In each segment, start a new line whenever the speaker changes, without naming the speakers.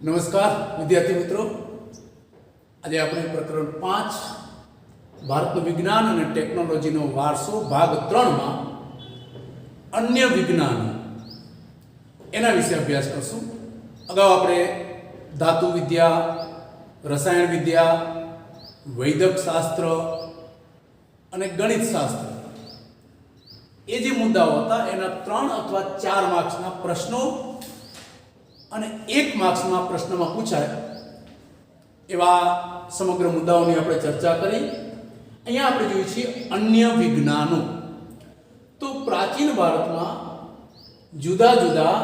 નમસ્કાર વિદ્યાર્થી મિત્રો, આજે આપણે પ્રકરણ 5 ભારતનું વિજ્ઞાન અને ટેકનોલોજીનો વારસો ભાગ 3 માં અન્ય વિજ્ઞાન એના વિશે અભ્યાસ કરશું. અગાઉ આપણે ધાતુ વિદ્યા, રસાયણ વિદ્યા, વૈદક શાસ્ત્ર અને ગણિત શાસ્ત્ર એ જે મુદ્દાઓ હતા એના 3 અથવા 4 માર્ક્સના પ્રશ્નો અને 1 માર્ક્સના પ્રશ્નમાં પૂછાય એવા સમગ્ર મુદ્દાઓની આપણે ચર્ચા કરી. અહીંયા આપણે જોઈએ છીએ અન્ય વિજ્ઞાનો. તો પ્રાચીન ભારતમાં જુદા જુદા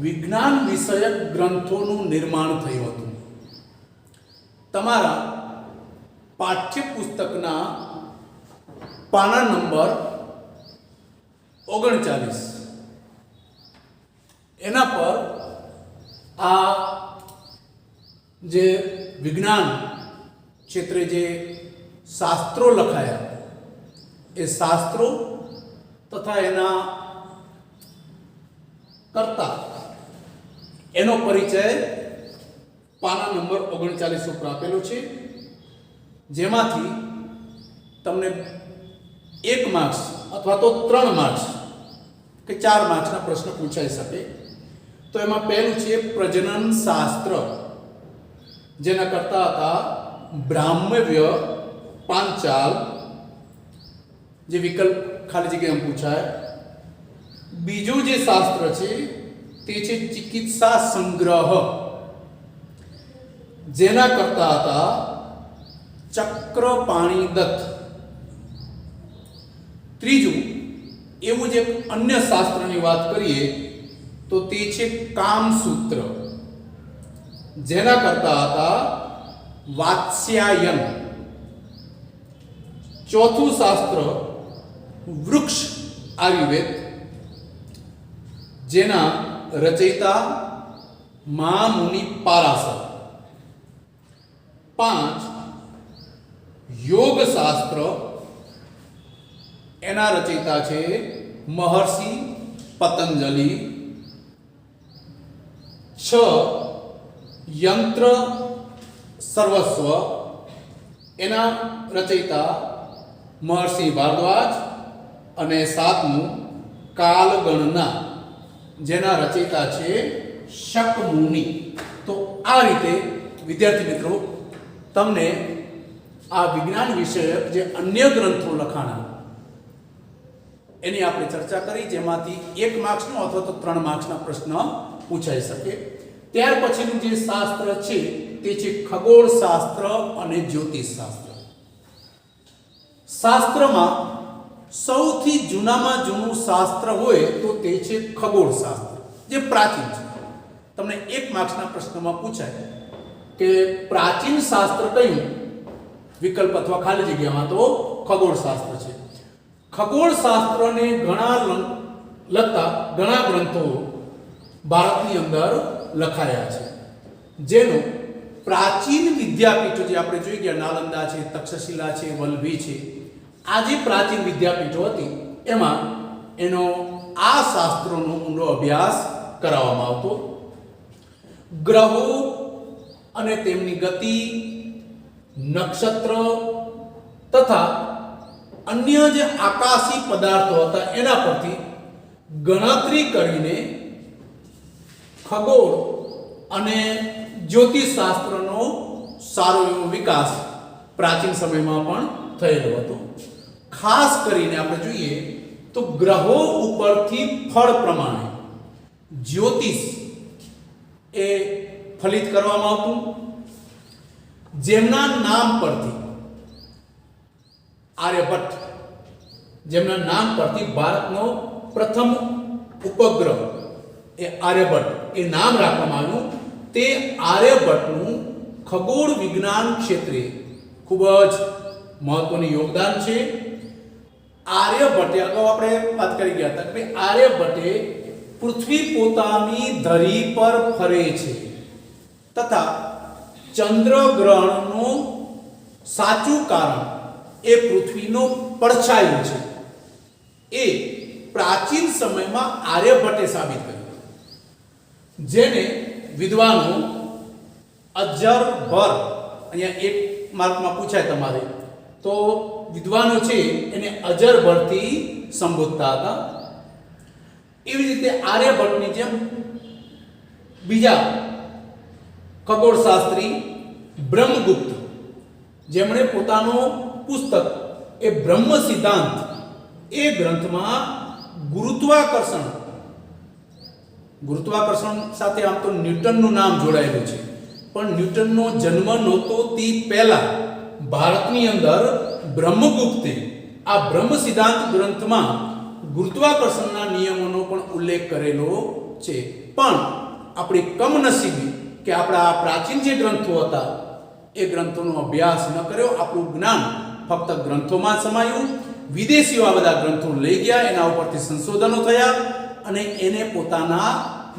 વિજ્ઞાન વિષયક ગ્રંથોનું નિર્માણ થયું હતું. તમારા પાઠ્યપુસ્તકના પાના નંબર 39 એના પર આ જે વિજ્ઞાન ક્ષેત્રે જે શાસ્ત્રો લખાયા એ શાસ્ત્રો તથા એના કરતા એનો પરિચય પાના નંબર 39 ઉપર આપેલો છે, જેમાંથી તમને 1 માર્ક્સ અથવા તો 3 માર્ક્સ કે 4 માર્ક્સના પ્રશ્ન પૂછાઈ શકે. તો એમાં પહેલું છે પ્રજનન શાસ્ત્ર, જેના કરતા હતા બ્રાહ્મવ્ય પાંચાલ, જે વિકલ્પ ખાલી જગ્યામાં પૂછાય. બીજું જે શાસ્ત્ર છે તે છે ચિકિત્સા સંગ્રહ, જેના કરતા હતા ચક્રપાણી દત્ત. ત્રીજું એવું જે અન્ય શાસ્ત્રની વાત કરીએ તો તે છે કામસૂત્ર, જેના કરતા હતા વાત્સ્યાયન. ચોથું શાસ્ત્ર વૃક્ષ આયુર્વેદ, જેના રચયિતા મહામુનિ પારાશર. 5 યોગ શાસ્ત્ર, એના રચયિતા છે મહર્ષિ પતંજલિ. 6 યંત્ર સર્વસ્વ, એના રચયિતા મહર્ષિ ભારદ્વાજ. અને 7મું કાલગણના, જેના રચયિતા છે શકમુનિ. તો આ રીતે વિદ્યાર્થી મિત્રો તમને આ વિજ્ઞાન વિષયક જે અન્ય ગ્રંથો લખાણા એની આપણે ચર્ચા કરી, જેમાંથી 1 માર્ક્સનો અથવા તો 3 માર્ક્સના પ્રશ્ન પૂછાઈ શકે. ત્યાર પછીનું જે શાસ્ત્ર છે તે છે ખગોળ શાસ્ત્ર અને જ્યોતિષ શાસ્ત્ર. શાસ્ત્રમાં સૌથી જૂનામાં જૂનું શાસ્ત્ર હોય તો તે છે ખગોળ શાસ્ત્ર, જે પ્રાચીન છે. તમને 1 માર્ક્સના પ્રશ્નમાં પૂછાય કે પ્રાચીન શાસ્ત્ર કયું, વિકલ્પ અથવા ખાલી જગ્યામાં તો ખગોળ શાસ્ત્ર છે. ખગોળ શાસ્ત્રને લગતા ઘણા ગ્રંથો ભારતની અંદર લખાયા છે, જેનો પ્રાચીન વિદ્યાપીઠો જે આપણે જોઈ ગયા, નાલંદા છે, તક્ષશિલા છે, વલ્લભી છે, આ જે પ્રાચીન વિદ્યાપીઠો હતી એમાં એનો આ શાસ્ત્રોનો ઊંડો અભ્યાસ કરાવવામાં આવતો. ગ્રહો અને તેમની ગતિ, નક્ષત્ર તથા અન્ય જે આકાશી પદાર્થો હતા એના પરથી ગણતરી કરીને ખગોળ અને જ્યોતિષ શાસ્ત્રનો સારો એવો વિકાસ પ્રાચીન સમયમાં પણ થયેલો હતો. ખાસ કરીને આપણે જોઈએ તો ગ્રહો ઉપરથી ફળ પ્રમાણે જ્યોતિષ એ ફલિત કરવામાં આવતું, જેમના નામ પરથી આર્યભટ્ટ, જેમના નામ પરથી ભારતનો પ્રથમ ઉપગ્રહ એ આર્યભટ્ટ એ નામ રાખવામાં આવ્યું. તે આર્યભટ્ટનું ખગોળ વિજ્ઞાન ક્ષેત્રે ખૂબ જ મહત્વનું યોગદાન છે. આર્યભટ્ટે, અગાઉ આપણે વાત કરી ગયા હતા કે આર્યભટ્ટે પૃથ્વી પોતાની ધરી પર ફરે છે તથા ચંદ્રગ્રહણનું સાચું કારણ એ પૃથ્વીનો પડછાયો છે એ પ્રાચીન સમયમાં આર્યભટ્ટે સાબિત કર્યું, જેને વિદ્વાનો અજરભર, અહીંયા એક માર્કમાં પૂછાય તમારે, તો વિદ્વાનો છે એને અજરભરથી સંબોધતા હતા. એવી રીતે આર્યભટ્ટની જેમ બીજા ખગોળશાસ્ત્રી બ્રહ્મગુપ્ત, જેમણે પોતાનું પુસ્તક એ બ્રહ્મ સિદ્ધાંત એ ગ્રંથમાં ગુરુત્વાકર્ષણ સાથે આમ તો ન્યૂટનનું નામ જોડાયેલું છે, પણ ન્યૂટનનો જન્મ નહોતો તે પહેલા ભારતની અંદર બ્રહ્મગુપ્તે આ બ્રહ્મ સિદ્ધાંત ગ્રંથમાં ગુરુત્વાકર્ષણના નિયમોનો પણ ઉલ્લેખ કરેલો છે. પણ આપણી કમનસીબી કે આપણા આ પ્રાચીન જે ગ્રંથો હતા એ ગ્રંથોનો અભ્યાસ ન કર્યો, આપણું જ્ઞાન ફક્ત ગ્રંથોમાં સમાયું. વિદેશીઓ આ બધા ગ્રંથો લઈ ગયા, એના ઉપરથી સંશોધનો થયા અને એને પોતાના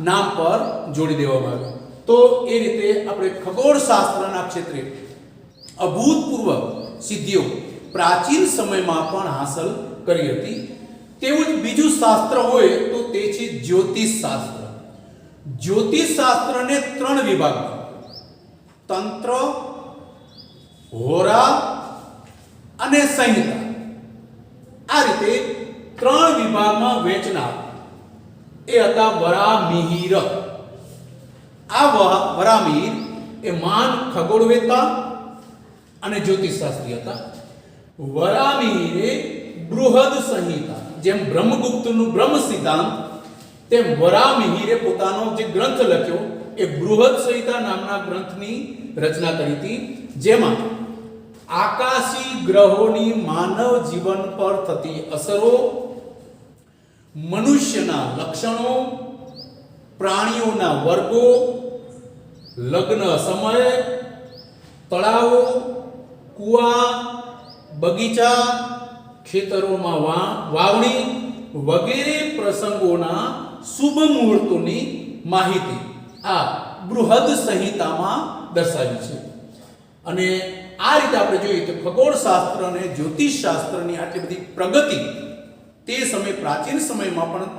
નામ પર જોડી દેવામાં આવ્યું. તો એ રીતે આપણે ખગોળશાસ્ત્રના ક્ષેત્રે અભૂતપૂર્વ સિદ્ધિઓ પ્રાચીન સમયમાં પણ હાંસલ કરી હતી. તેવું જ બીજું શાસ્ત્ર હોય તો તે છે જ્યોતિષ શાસ્ત્ર. જ્યોતિષ શાસ્ત્રને 3 વિભાગમાં તંત્ર, હોરા અને સંહિતા આ રીતે 3 વિભાગમાં વહેંચનાર એ હતા વરામિહિર. આ વરામિહિર એ મહાન ખગોળવેત્તા અને જ્યોતિષશાસ્ત્રી હતા. વરામિહિરે બૃહદ સંહિતા, જેમ બ્રહ્મગુપ્તનું બ્રહ્મ સિદ્ધાંત, તેમ વરામિહિરે પોતાનો જે ગ્રંથ લખ્યો એ બૃહદ સંહિતા નામના ગ્રંથની રચના કરી હતી, જેમાં આકાશી ગ્રહોની માનવ જીવન પર થતી અસરો, મનુષ્યના લક્ષણો, પ્રાણીઓના વર્ગો, લગ્ન સમય, તળાવો, કુવા, બગીચા, ખેતરોમાં વાવણી વગેરે પ્રસંગોના શુભ મુહૂર્તોની માહિતી આ બૃહદ સંહિતામાં દર્શાવી છે. અને આ રીતે આપણે જોઈએ તો ખગોળશાસ્ત્ર અને જ્યોતિષશાસ્ત્રની આટલી બધી પ્રગતિ તે સમય પ્રાચીન સમયમાં પણ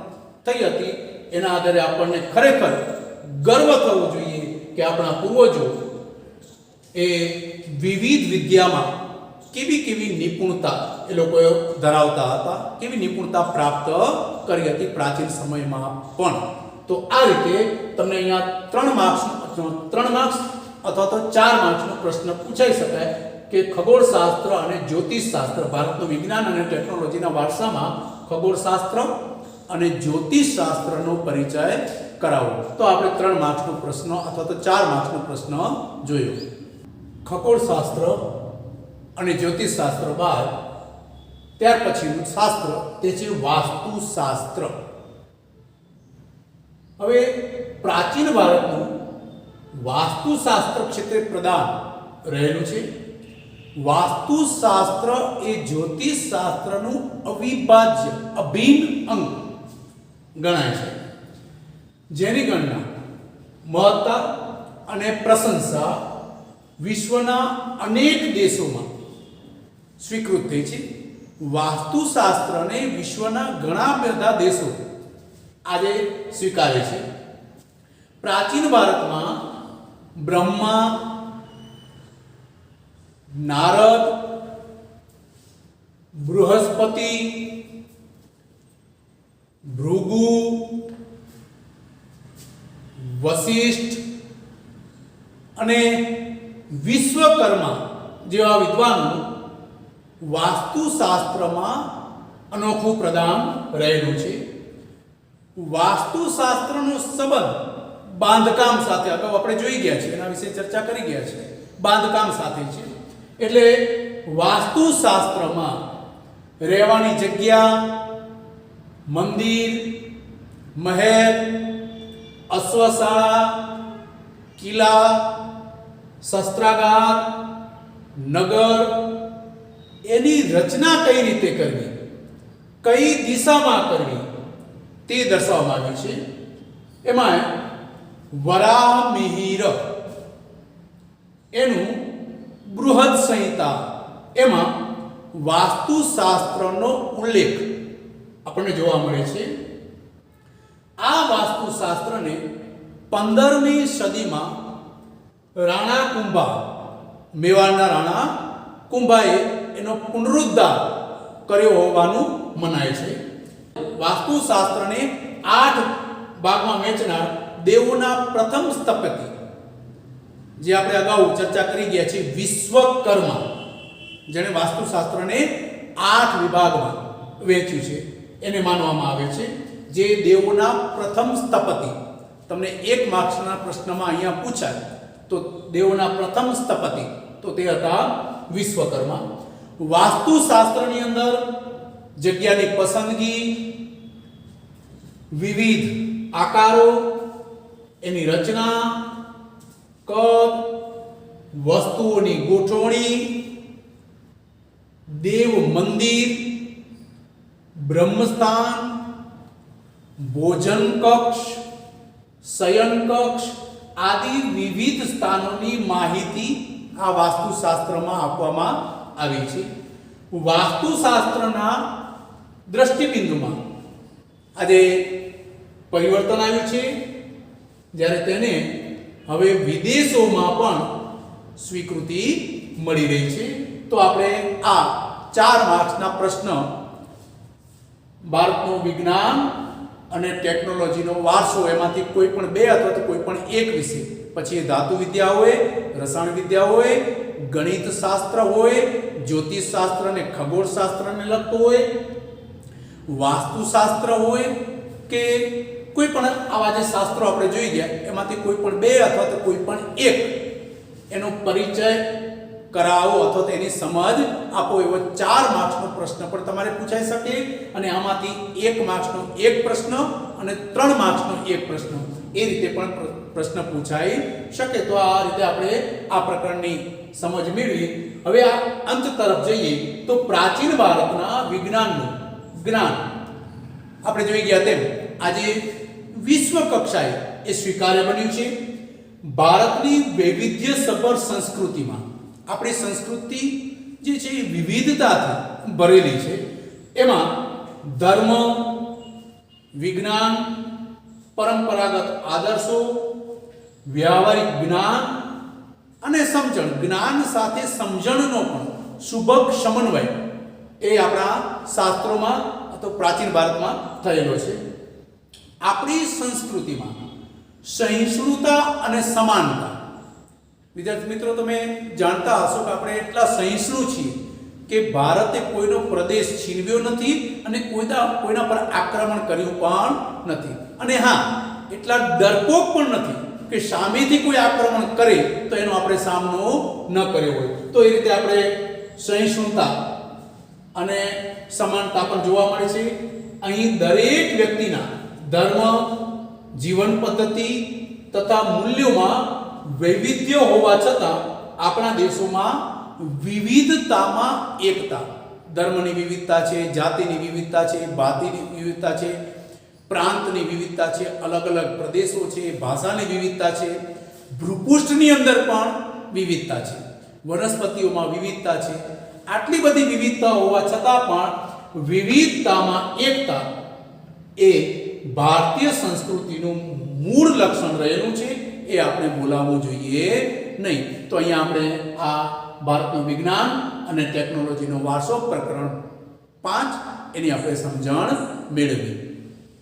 થઈ હતી. એના આધારે આપણને ખરેખર ગર્વ થવો જોઈએ કે આપણા પૂર્વજો એ વિવિધ વિદ્યામાં કેવી નિપુણતા એ લોકો ધરાવતા હતા, કેવી નિપુણતા પ્રાપ્ત કરી હતી પ્રાચીન સમયમાં પણ. તો આ રીતે તમને અહીંયા 3 માર્ક્સ અથવા તો 4 માર્ક્સનો પ્રશ્ન પૂછાઈ શકાય કે ખગોળશાસ્ત્ર અને જ્યોતિષશાસ્ત્ર, ભારતનું વિજ્ઞાન અને ટેકનોલોજીના વારસામાં ખગોળશાસ્ત્ર અને જ્યોતિષશાસ્ત્રનો પરિચય કરાવો. તો આપણે 3 માર્ક્સનો પ્રશ્ન અથવા તો 4 માર્ક્સનો પ્રશ્ન જોયો. ખગોળશાસ્ત્ર અને જ્યોતિષશાસ્ત્ર બાદ ત્યાર પછીનું શાસ્ત્ર તે છે વાસ્તુશાસ્ત્ર. હવે પ્રાચીન ભારતનું વાસ્તુશાસ્ત્ર ક્ષેત્રે પ્રદાન રહેલું છે. વાસ્તુશાસ્ત્ર એ જ્યોતિષશાસ્ત્રનું અવિભાજ્ય અભિન્ન અંગ ગણાય છે, જેની ગણના મહત્તા અને પ્રશંસા વિશ્વના અનેક દેશોમાં સ્વીકૃત થઈ છે. વાસ્તુશાસ્ત્રને વિશ્વના ઘણા બધા દેશો આજે સ્વીકારે છે. પ્રાચીન ભારતમાં બ્રહ્મા, નારદ, બૃહસ્પતિ, ભૃગુ, વશિષ્ઠ અને વિશ્વકર્મા જેવા વિદ્વાનો વાસ્તુશાસ્ત્રમાં અનોખું પ્રદાન રહેલું છે. વાસ્તુશાસ્ત્રનો સંબંધ બાંધકામ સાથે અગાઉ આપણે જોઈ ગયા છે, એના વિશે ચર્ચા કરી ગયા છે. બાંધકામ સાથે છે. એટલે વાસ્તુશાસ્ત્રમાં રહેવાની જગ્યા, મંદિર, મહેલ, અશ્વશાળા, કિલ્લા, શસ્ત્રાગાર, નગર એની રચના કઈ રીતે કરવી, કઈ દિશામાં કરવી તે દર્શાવવામાં આવ્યું છે. એમાં વરામિહિર એનું બૃહદ સંહિતા એમાં વાસ્તુશાસ્ત્રનો ઉલ્લેખ આપણને જોવા મળે છે. આ વાસ્તુશાસ્ત્રને 15મી સદીમાં રાણા કુંભા, મેવાડના રાણા કુંભાએ એનો પુનરુદ્ધાર કર્યો હોવાનું મનાય છે. વાસ્તુશાસ્ત્રને 8 ભાગમાં વહેંચનાર દેવોના પ્રથમ સ્થપતિ, જે આપણે અગાઉ ચર્ચા કરી ગયા છે, વિશ્વકર્મા, જેણે વાસ્તુશાસ્ત્રને 8 વિભાગમાં વહેંચ્યું છે, એને માનવામાં આવે છે જે દેવોના પ્રથમ સ્થપતિ. તમને 1 માર્ક્સના પ્રશ્નમાં અહીંયા પૂછાય તો દેવોના પ્રથમ સ્થપતિ તો તે હતા વિશ્વકર્મા. વાસ્તુશાસ્ત્રની અંદર જગ્યાની પસંદગી, વિવિધ આકારો, એની રચના, કદ, વસ્તુઓની ગોઠવણી, દેવ મંદિર, બ્રહ્મસ્થાન, ભોજન કક્ષ, શયન કક્ષ આદિ વિવિધ સ્થાનોની માહિતી આ વાસ્તુશાસ્ત્રમાં આપવામાં આવી છે. વાસ્તુશાસ્ત્રના દ્રષ્ટિબિંદુમાં આજે પરિવર્તન આવ્યું છે, જ્યારે તેને હવે વિદેશોમાં પણ સ્વીકૃતિ મળી રહી છે. તો આપણે આ 4 માર્ક્સના પ્રશ્ન, ભારતનું વિજ્ઞાન અને ટેકનોલોજીનો વારસો, એમાંથી કોઈ પણ 2 અથવા તો કોઈ પણ એક વિષય, પછી એ ધાતુ વિદ્યા હોય, રસાયણ વિદ્યા હોય, ગણિત શાસ્ત્ર હોય, જ્યોતિષ શાસ્ત્ર અને ખગોળશાસ્ત્રને લગતું હોય, વાસ્તુશાસ્ત્ર હોય કે કોઈ પણ આવા જે શાસ્ત્રો આપણે જોઈ ગયા, એમાંથી કોઈ પણ 2 અથવા તો કોઈ પણ એક એનો પરિચય કરાવો અથવા તો એની સમજ આપો, એવો 4 માર્ક્સનો પ્રશ્ન પણ તમારે પૂછાઈ શકે. અને આમાંથી 1 માર્ક્સનો એક પ્રશ્ન અને 3 માર્ક્સનો એક પ્રશ્ન, એ રીતે પણ પ્રશ્ન પૂછાઈ શકે. તો આ રીતે આપણે આ પ્રકરણની સમજ મેળવી. હવે આ અંત તરફ જઈએ તો પ્રાચીન ભારતના વિજ્ઞાનનું જ્ઞાન આપણે જોઈ ગયા તેમ આજે વિશ્વ કક્ષાએ એ સ્વીકાર્ય બન્યું છે. ભારતની વૈવિધ્યસભર સંસ્કૃતિમાં આપણી સંસ્કૃતિ જે છે એ વિવિધતાથી ભરેલી છે. એમાં ધર્મ, વિજ્ઞાન, પરંપરાગત આદર્શો, વ્યવહારિક જ્ઞાન અને સમજણ, જ્ઞાન સાથે સમજણનો પણ સુભગ સમન્વય એ આપણા શાસ્ત્રોમાં અથવા પ્રાચીન ભારતમાં થયેલો છે. આપણી સંસ્કૃતિમાં સહિષ્ણુતા અને સમાનતા, વિદ્યાર્થી મિત્રો તમે જાણતા હશો કે આપણે એટલા સહિષ્ણુ છીએ કે ભારતે કોઈનો પ્રદેશ છીનવ્યો નથી અને કોઈના પર આક્રમણ કર્યું પણ નથી. અને હા, એટલા ડરપોક પણ નથી કે સામેથી કોઈ આક્રમણ કરે તો એનો આપણે સામનો ન કર્યો હોય. તો એ રીતે આપણે સહિષ્ણુતા અને સમાનતા પણ જોવા મળે છે. અહીં દરેક વ્યક્તિના ધર્મ, જીવન પદ્ધતિ તથા મૂલ્યોમાં વૈવિધ્ય હોવા છતાં આપણા દેશોમાં વિવિધતામાં એકતા, ધર્મની વિવિધતા છે, જાતિની વિવિધતા છે, ભાતિની વિવિધતા છે, પ્રાંતની વિવિધતા છે, અલગ અલગ પ્રદેશો છે, ભાષાની વિવિધતા છે, ભૂપૃષ્ઠની અંદર પણ વિવિધતા છે, વનસ્પતિઓમાં વિવિધતા છે. આટલી બધી વિવિધતા હોવા છતાં પણ વિવિધતામાં એકતા એ ભારતીય સંસ્કૃતિનું મૂળ લક્ષણ રહેલું છે. એ આપણે ભૂલાવવું જોઈએ નહીં. તો અહીંયા આપણે આ ભારતનું વિજ્ઞાન અને ટેકનોલોજીનો વારસો પ્રકરણ 5 એની આપણે સમજણ મેળવી.